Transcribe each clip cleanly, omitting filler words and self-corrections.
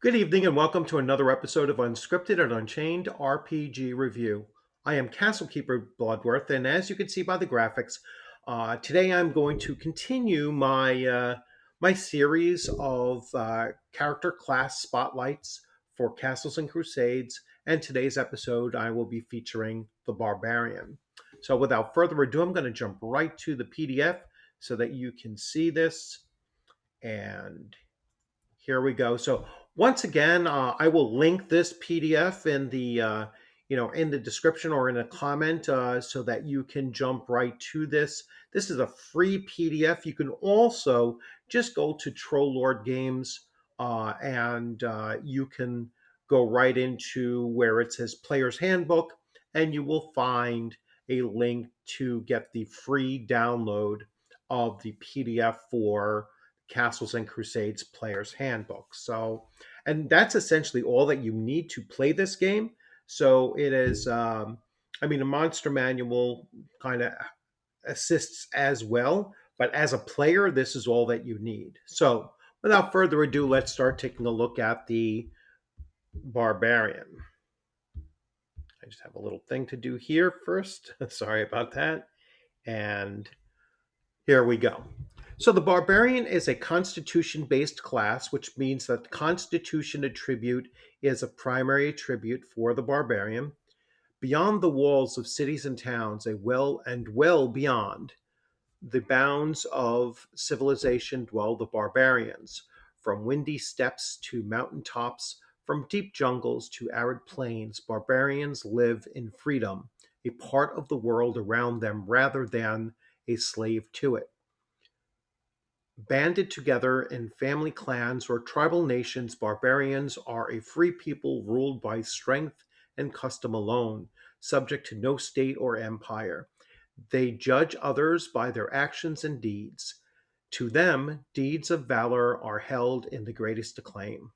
Good evening and welcome to another episode of Unscripted and Unchained RPG Review. I am Castlekeeper Bloodworth, and as you can see by the graphics, today I'm going to continue my series of character class spotlights for Castles and Crusades. And today's episode, I will be featuring the Barbarian. So, without further ado, I'm going to jump right to the PDF so that you can see this. And here we go. So once again, I will link this PDF in the description or in a comment so that you can jump right to this. This is a free PDF. You can also just go to Troll Lord Games and you can go right into where it says Player's Handbook, and you will find a link to get the free download of the PDF for Castles and Crusades Player's Handbook. So, and that's essentially all that you need to play this game. So it is, a monster manual kind of assists as well, but as a player, this is all that you need. So, without further ado, let's start taking a look at the Barbarian. I just have a little thing to do here first. Sorry about that. And here we go. So the Barbarian is a constitution-based class, which means that the constitution attribute is a primary attribute for the Barbarian. Beyond the walls of cities and towns, well beyond the bounds of civilization, dwell the barbarians. From windy steppes to mountain tops, from deep jungles to arid plains, barbarians live in freedom, a part of the world around them rather than a slave to it. Banded together in family clans or tribal nations, barbarians are a free people ruled by strength and custom alone, subject to no state or empire. They judge others by their actions and deeds. To them, deeds of valor are held in the greatest acclaim.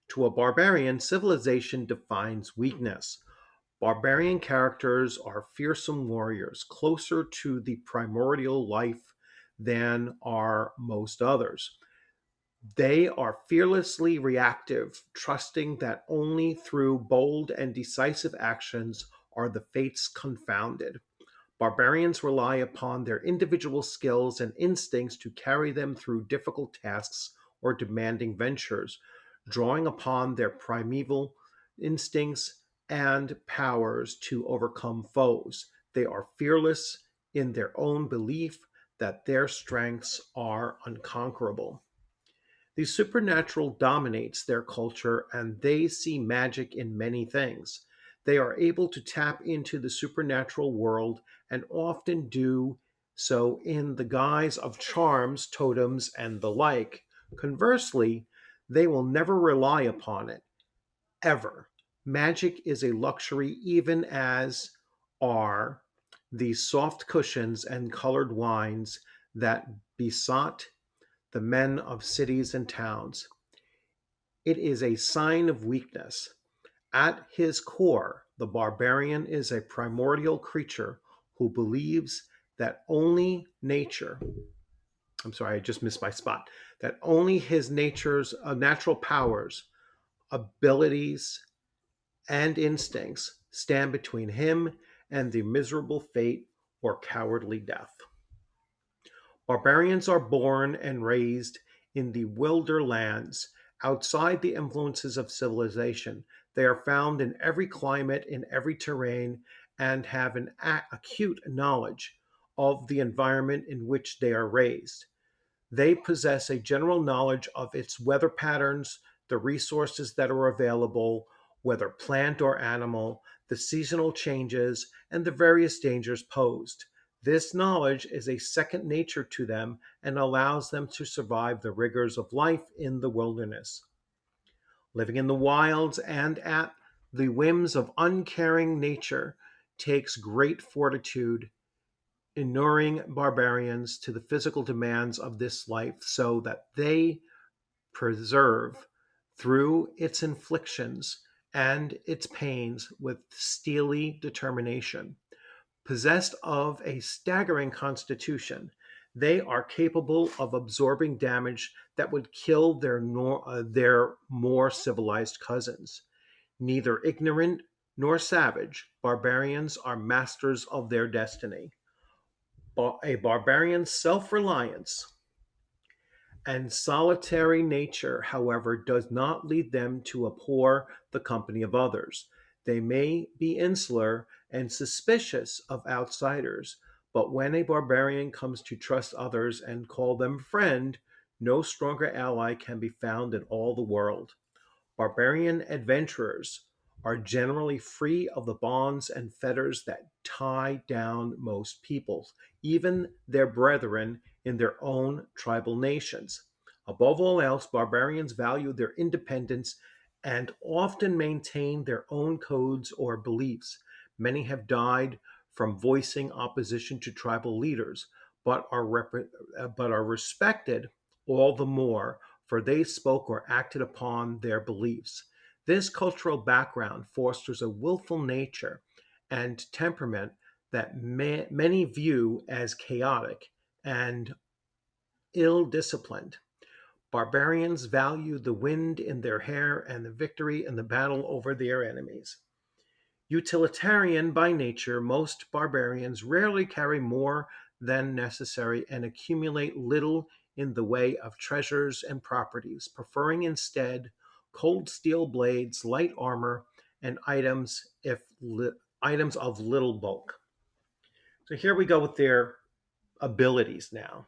To a barbarian, civilization defines weakness. Barbarian characters are fearsome warriors, closer to the primordial life than are most others. They are fearlessly reactive, trusting that only through bold and decisive actions are the fates confounded. Barbarians rely upon their individual skills and instincts to carry them through difficult tasks or demanding ventures, drawing upon their primeval instincts and powers to overcome foes. They are fearless in their own belief that their strengths are unconquerable. The supernatural dominates their culture, and they see magic in many things. They are able to tap into the supernatural world and often do so in the guise of charms, totems, and the like. Conversely, they will never rely upon it, ever. Magic is a luxury, even as are the soft cushions and colored wines that besought the men of cities and towns. It is a sign of weakness. At his core, the barbarian is a primordial creature who believes that only nature, I'm sorry, I just missed my spot, that only his nature's natural powers, abilities, and instincts stand between him and the miserable fate or cowardly death. Barbarians are born and raised in the wilder lands outside the influences of civilization. They are found in every climate, in every terrain, and have an acute knowledge of the environment in which they are raised. They possess a general knowledge of its weather patterns, the resources that are available, whether plant or animal, the seasonal changes, and the various dangers posed. This knowledge is a second nature to them and allows them to survive the rigors of life in the wilderness. Living in the wilds and at the whims of uncaring nature takes great fortitude, inuring barbarians to the physical demands of this life so that they preserve through its inflictions and its pains with steely determination. Possessed of a staggering constitution, They are capable of absorbing damage that would kill their more civilized cousins. Neither ignorant nor savage, barbarians are masters of their destiny. A barbarian's self reliance and solitary nature, however, does not lead them to abhor the company of others. They may be insular and suspicious of outsiders, but when a barbarian comes to trust others and call them friend, no stronger ally can be found in all the world. Barbarian adventurers are generally free of the bonds and fetters that tie down most peoples, even their brethren in their own tribal nations. Above all else, barbarians value their independence and often maintain their own codes or beliefs. Many have died from voicing opposition to tribal leaders, but are respected all the more for they spoke or acted upon their beliefs. This cultural background fosters a willful nature and temperament that many view as chaotic and ill disciplined. Barbarians value the wind in their hair and the victory in the battle over their enemies. Utilitarian by nature, most barbarians rarely carry more than necessary and accumulate little in the way of treasures and properties, preferring instead cold steel blades, light armor, and items of little bulk. So here we go with their abilities now.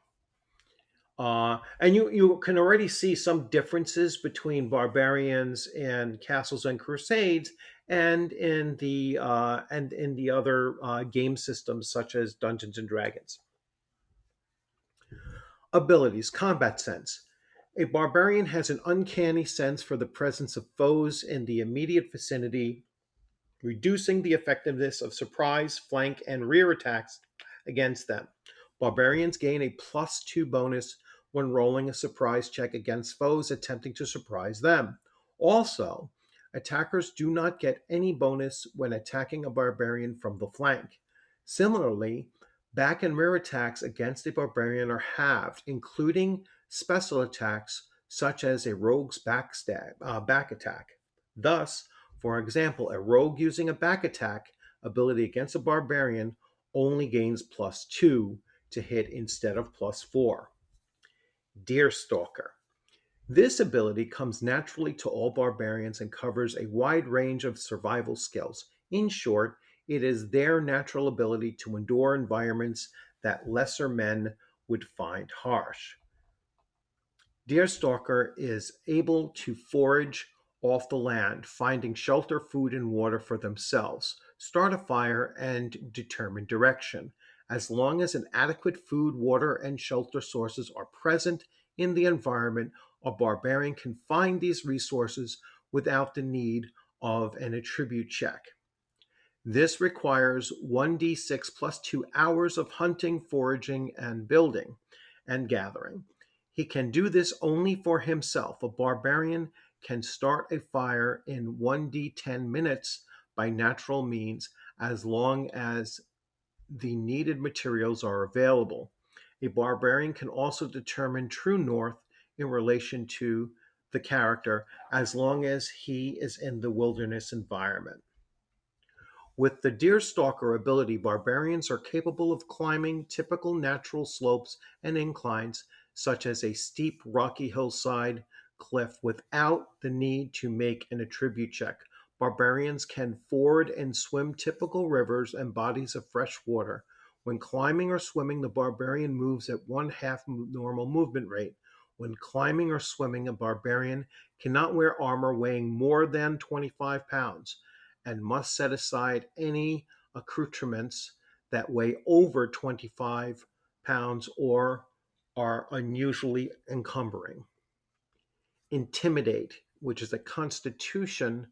And you can already see some differences between barbarians and castles and crusades, and in the other game systems such as Dungeons and Dragons. Abilities: combat sense. A barbarian has an uncanny sense for the presence of foes in the immediate vicinity, reducing the effectiveness of surprise, flank, and rear attacks against them. Barbarians gain a +2 bonus when rolling a surprise check against foes attempting to surprise them. Also, attackers do not get any bonus when attacking a barbarian from the flank. Similarly, back and rear attacks against a barbarian are halved, including special attacks such as a rogue's back attack. Thus, for example, a rogue using a back attack ability against a barbarian only gains +2 to hit instead of +4. Deerstalker. This ability comes naturally to all barbarians and covers a wide range of survival skills. In short, it is their natural ability to endure environments that lesser men would find harsh. Deerstalker is able to forage off the land, finding shelter, food, and water for themselves, start a fire, and determine direction. As long as an adequate food, water, and shelter sources are present in the environment, a barbarian can find these resources without the need of an attribute check. This requires 1d6 plus 2 hours of hunting, foraging, and building and gathering. He can do this only for himself. A barbarian can start a fire in 1d10 minutes by natural means as long as the needed materials are available. A barbarian can also determine true north in relation to the character as long as he is in the wilderness environment. With the Deerstalker ability, barbarians are capable of climbing typical natural slopes and inclines, such as a steep rocky hillside cliff, without the need to make an attribute check. Barbarians can ford and swim typical rivers and bodies of fresh water. When climbing or swimming, the barbarian moves at one-half normal movement rate. When climbing or swimming, a barbarian cannot wear armor weighing more than 25 pounds and must set aside any accoutrements that weigh over 25 pounds or are unusually encumbering. Intimidate, which is a constitution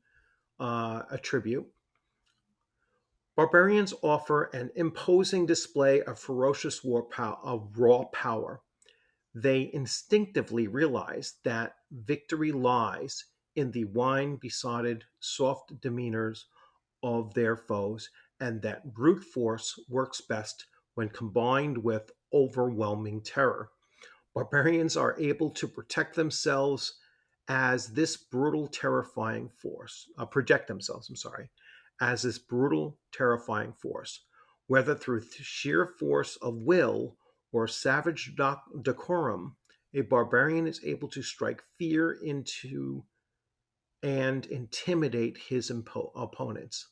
attribute. Barbarians offer an imposing display of ferocious of raw power. They instinctively realize that victory lies in the wine besotted, soft demeanors of their foes, and that brute force works best when combined with overwhelming terror. Barbarians are able to protect themselves as this brutal, terrifying force, project themselves, I'm sorry, as this brutal, terrifying force, whether through sheer force of will or savage decorum. A barbarian is able to strike fear into and intimidate his opponents.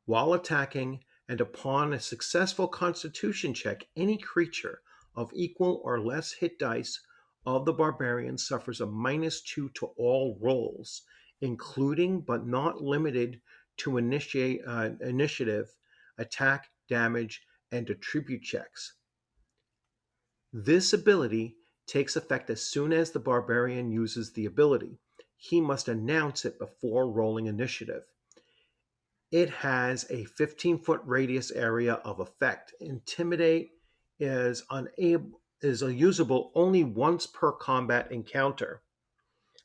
While attacking, and upon a successful constitution check, any creature of equal or less hit dice of the barbarian suffers a -2 to all rolls, including but not limited to initiative, attack, damage, and attribute checks. This ability takes effect as soon as the barbarian uses the ability. He must announce it before rolling initiative. It has a 15-foot radius area of effect. Intimidate is usable only once per combat encounter.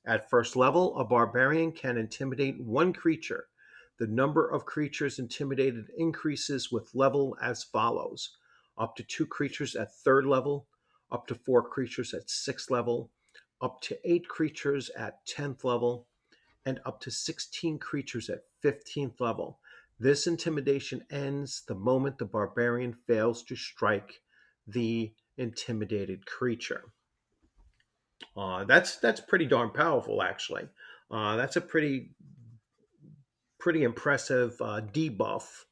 At first level, a barbarian can intimidate one creature. The number of creatures intimidated increases with level as follows: up to 2 creatures at 3rd level, up to 4 creatures at 6th level, up to 8 creatures at 10th level, and up to 16 creatures at 15th level. This intimidation ends the moment the barbarian fails to strike the intimidated creature. That's pretty darn powerful, actually. That's a pretty impressive debuff.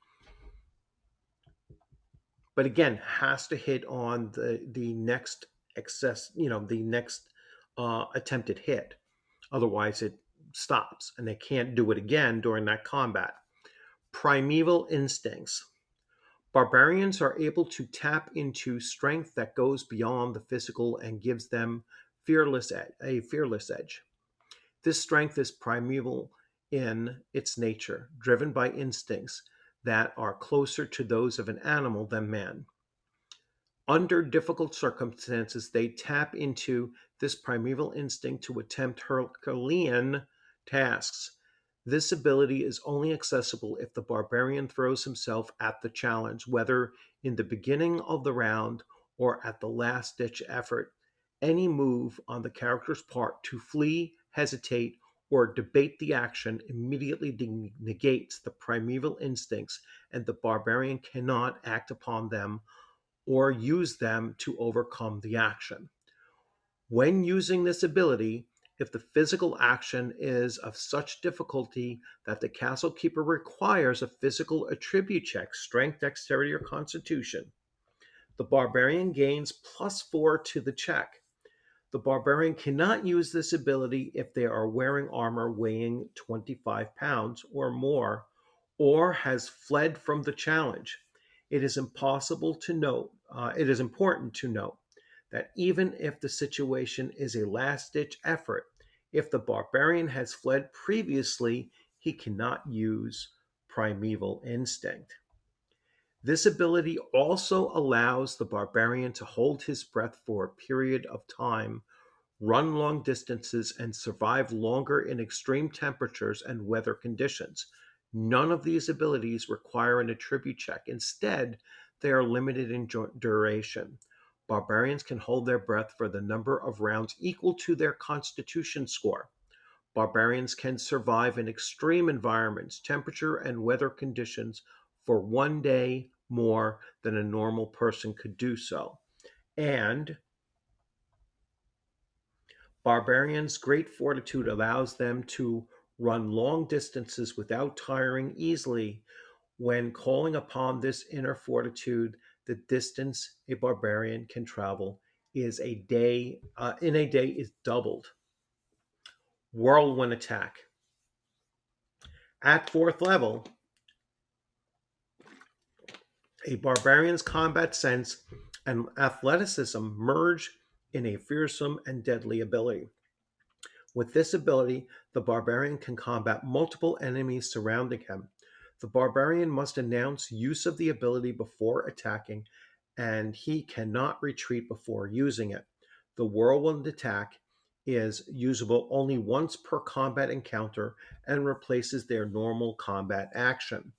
But again, has to hit on the next the next attempted hit. Otherwise, it stops, and they can't do it again during that combat. Primeval instincts. Barbarians are able to tap into strength that goes beyond the physical and gives them a fearless edge. This strength is primeval in its nature, driven by instincts that are closer to those of an animal than man. Under difficult circumstances, they tap into this primeval instinct to attempt Herculean tasks. This ability is only accessible if the barbarian throws himself at the challenge, whether in the beginning of the round or at the last ditch effort. Any move on the character's part to flee, hesitate, or debate the action immediately negates the primeval instincts, and the barbarian cannot act upon them or use them to overcome the action. When using this ability, if the physical action is of such difficulty that the castle keeper requires a physical attribute check, strength, dexterity, or constitution, the barbarian gains +4 to the check. The barbarian cannot use this ability if they are wearing armor weighing 25 pounds or more, or has fled from the challenge. It is important to note that even if the situation is a last-ditch effort, if the barbarian has fled previously, he cannot use primeval instinct. This ability also allows the barbarian to hold his breath for a period of time, run long distances, and survive longer in extreme temperatures and weather conditions. None of these abilities require an attribute check. Instead, they are limited in duration. Barbarians can hold their breath for the number of rounds equal to their constitution score. Barbarians can survive in extreme environments, temperature, and weather conditions for 1 day more than a normal person could do so. And barbarians' great fortitude allows them to run long distances without tiring easily. When calling upon this inner fortitude, the distance a barbarian can travel is in a day is doubled. Whirlwind attack. At 4th level, a barbarian's combat sense and athleticism merge in a fearsome and deadly ability. With this ability, the barbarian can combat multiple enemies surrounding him. The barbarian must announce use of the ability before attacking, and he cannot retreat before using it. The whirlwind attack is usable only once per combat encounter and replaces their normal combat action.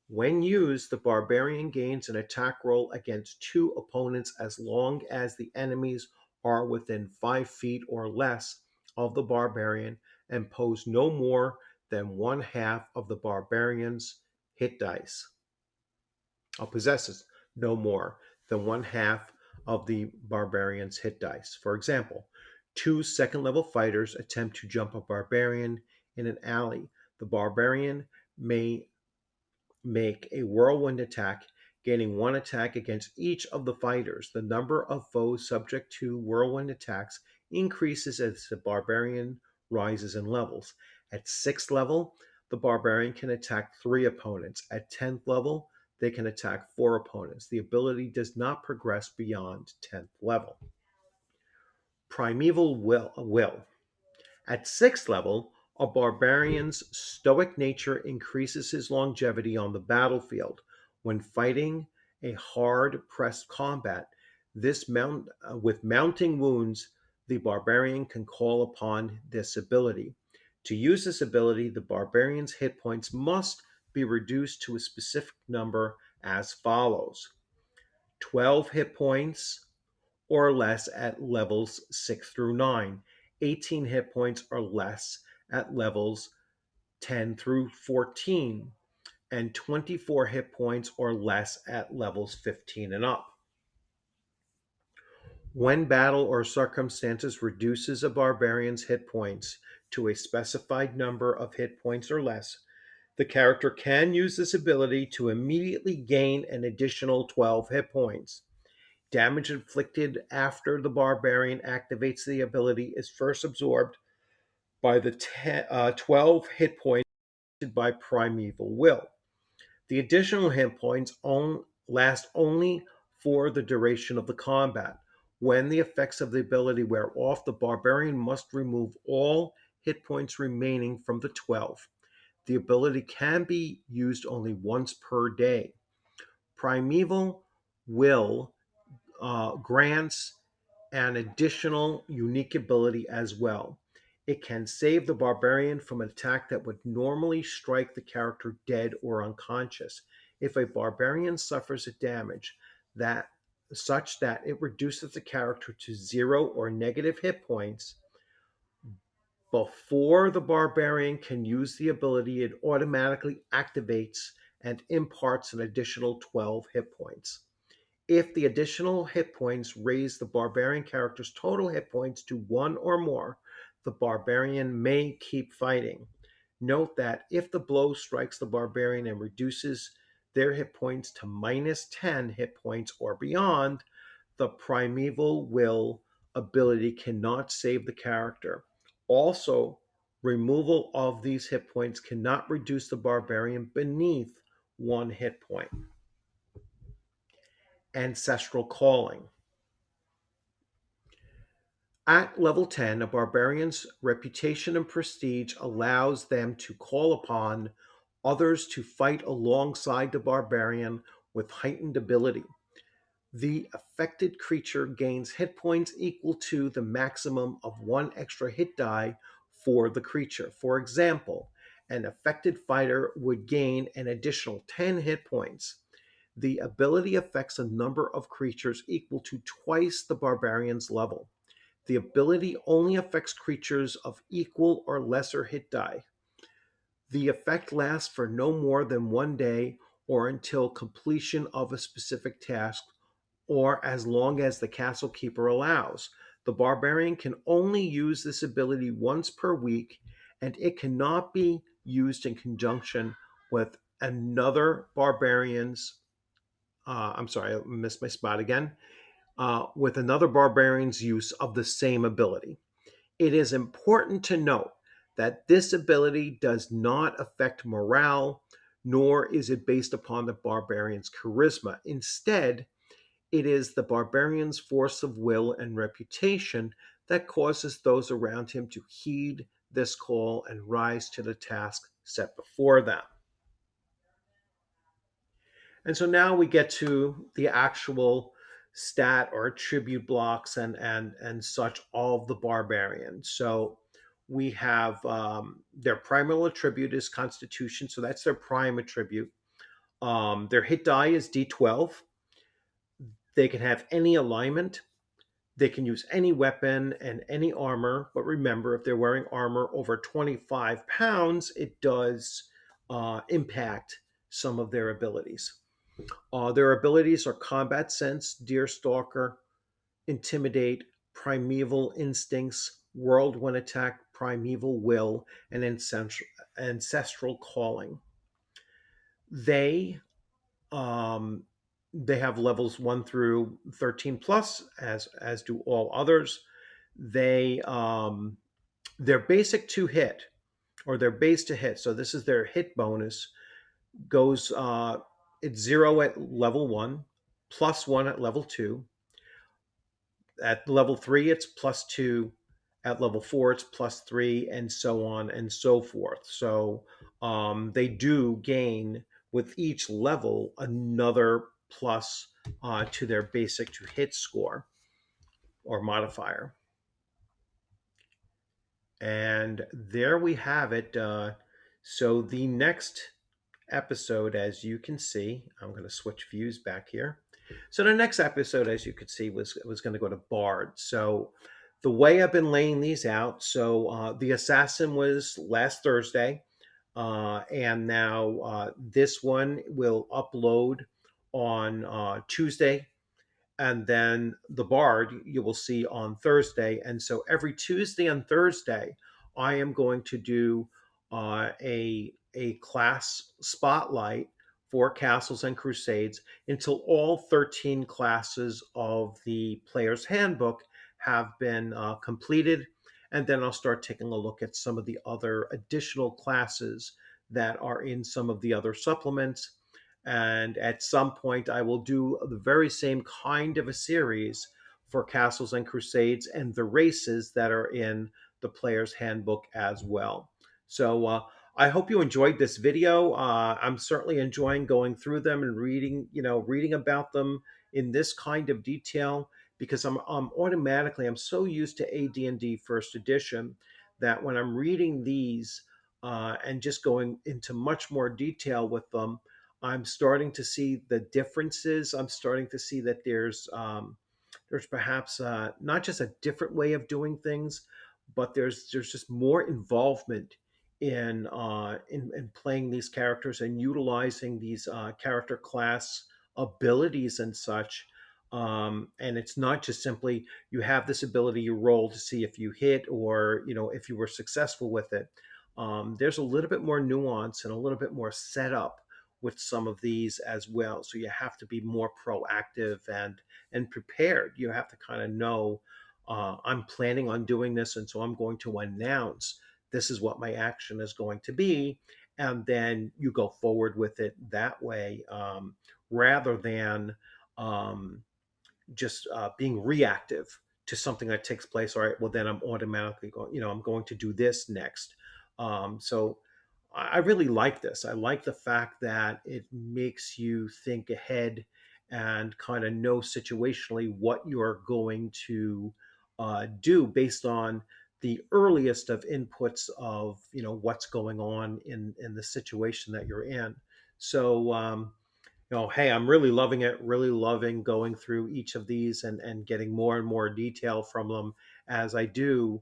When used, the barbarian gains an attack roll against two opponents as long as the enemies are within 5 feet or less of the barbarian and pose no more than one half of the barbarian's hit dice. Possesses no more than one half of the barbarian's hit dice. For example, two second level fighters attempt to jump a barbarian in an alley. The barbarian may make a whirlwind attack, gaining one attack against each of the fighters. The number of foes subject to whirlwind attacks increases as the barbarian rises in levels. At 6th level, the barbarian can attack 3 opponents. At 10th level, they can attack 4 opponents. The ability does not progress beyond 10th level. Primeval will. At 6th level, a barbarian's stoic nature increases his longevity on the battlefield. When fighting a hard pressed combat, with mounting wounds, the barbarian can call upon this ability. To use this ability, the barbarian's hit points must be reduced to a specific number as follows: 12 hit points or less at levels 6 through 9, 18 hit points or less at levels 10 through 14, and 24 hit points or less at levels 15 and up. When battle or circumstances reduces a barbarian's hit points to a specified number of hit points or less, the character can use this ability to immediately gain an additional 12 hit points. Damage inflicted after the barbarian activates the ability is first absorbed by the 12 hit points by Primeval Will. The additional hit points last only for the duration of the combat. When the effects of the ability wear off, the barbarian must remove all hit points remaining from the 12. The ability can be used only once per day. Primeval Will grants an additional unique ability as well. It can save the barbarian from an attack that would normally strike the character dead or unconscious. If a barbarian suffers a damage that such that it reduces the character to 0 or negative hit points, before the barbarian can use the ability, it automatically activates and imparts an additional 12 hit points. If the additional hit points raise the barbarian character's total hit points to 1 or more, the barbarian may keep fighting. Note that if the blow strikes the barbarian and reduces their hit points to minus 10 hit points or beyond, the Primeval Will ability cannot save the character. Also, removal of these hit points cannot reduce the barbarian beneath 1 hit point. Ancestral Calling. At level 10, a barbarian's reputation and prestige allows them to call upon others to fight alongside the barbarian with heightened ability. The affected creature gains hit points equal to the maximum of 1 extra hit die for the creature. For example, an affected fighter would gain an additional 10 hit points. The ability affects a number of creatures equal to twice the barbarian's level. The ability only affects creatures of equal or lesser hit die. The effect lasts for no more than 1 day or until completion of a specific task, or as long as the castle keeper allows. The barbarian can only use this ability once per week, and it cannot be used in conjunction with another barbarian's I'm sorry, I missed my spot again. With another barbarian's use of the same ability. It is important to note that this ability does not affect morale, nor is it based upon the barbarian's charisma. Instead, it is the barbarian's force of will and reputation that causes those around him to heed this call and rise to the task set before them. And so now we get to the actual stat or attribute blocks and such of the barbarian. So we have their primal attribute is constitution, so that's their prime attribute. Their hit die is D12. They can have any alignment. They can use any weapon and any armor. But remember, if they're wearing armor over 25 pounds, it does impact some of their abilities. Their abilities are Combat Sense, Deer Stalker, Intimidate, Primeval Instincts, Whirlwind Attack, Primeval Will, and Ancestral Calling. They um, they have levels 1 through 13 plus, as do all others. They their basic to hit, or their base to hit. So this is their hit bonus. Goes it's 0 at level 1, +1 at level 2. At level 3, it's +2. At level 4, it's +3, and so on and so forth. So they do gain with each level another plus to their basic to hit score or modifier. And there we have it. So the next episode, as you can see, I'm going to switch views back here. So the next episode, as you could see, was going to go to Bard. So the way I've been laying these out, so the Assassin was last Thursday, and now this one will upload on Tuesday, and then the Bard you will see on Thursday. And so every Tuesday and Thursday, I am going to do a class spotlight for Castles and Crusades until all 13 classes of the Player's Handbook have been completed. And then I'll start taking a look at some of the other additional classes that are in some of the other supplements. And at some point, I will do the very same kind of a series for Castles and Crusades and the races that are in the Player's Handbook as well. So I hope you enjoyed this video. I'm certainly enjoying going through them and reading about them in this kind of detail, because I'm so used to AD&D First Edition that when I'm reading these and just going into much more detail with them, I'm starting to see the differences. I'm starting to see that there's perhaps not just a different way of doing things, but there's just more involvement in playing these characters and utilizing these character class abilities and such. And it's not just simply you have this ability, you roll to see if you hit, or if you were successful with it. There's a little bit more nuance and a little bit more setup with some of these as well. So you have to be more proactive and prepared. You have to kind of know, I'm planning on doing this, and so I'm going to announce this is what my action is going to be, and then you go forward with it that way, rather than just being reactive to something that takes place. All right, well then I'm automatically going, I'm going to do this next. So I really like this. I like the fact that it makes you think ahead and kind of know situationally what you're going to do based on the earliest of inputs of what's going on in the situation that you're in. So hey, I'm really loving it, really loving going through each of these and getting more and more detail from them as I do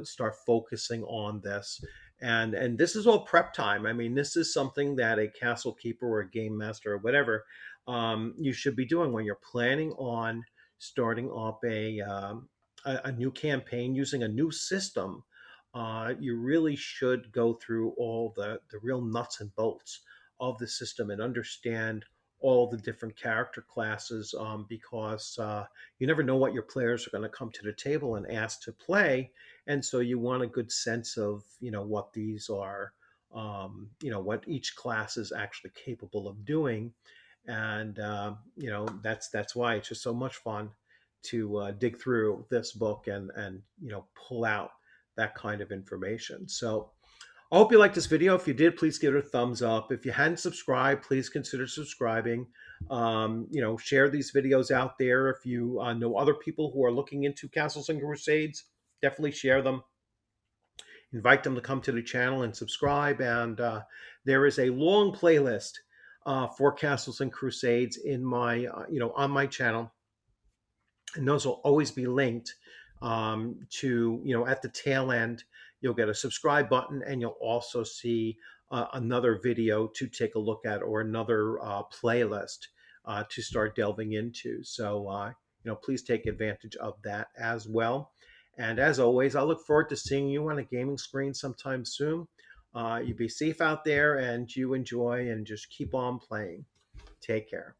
start focusing on this. And this is all prep time. I mean, this is something that a castle keeper or a game master or whatever you should be doing when you're planning on starting up a new campaign using a new system. You really should go through all the real nuts and bolts of the system and understand all the different character classes, because you never know what your players are going to come to the table and ask to play, and so you want a good sense of what these are, what each class is actually capable of doing. And that's why it's just so much fun to dig through this book and pull out that kind of information. So I hope you liked this video. If you did, please give it a thumbs up. If you hadn't subscribed, please consider subscribing. Share these videos out there. If you know other people who are looking into Castles and Crusades, definitely share them. Invite them to come to the channel and subscribe. And there is a long playlist for Castles and Crusades in my, on my channel, and those will always be linked to, at the tail end. You'll get a subscribe button, and you'll also see another video to take a look at, or another playlist to start delving into. So please take advantage of that as well. And as always, I look forward to seeing you on a gaming screen sometime soon. You be safe out there, and you enjoy, and just keep on playing. Take care.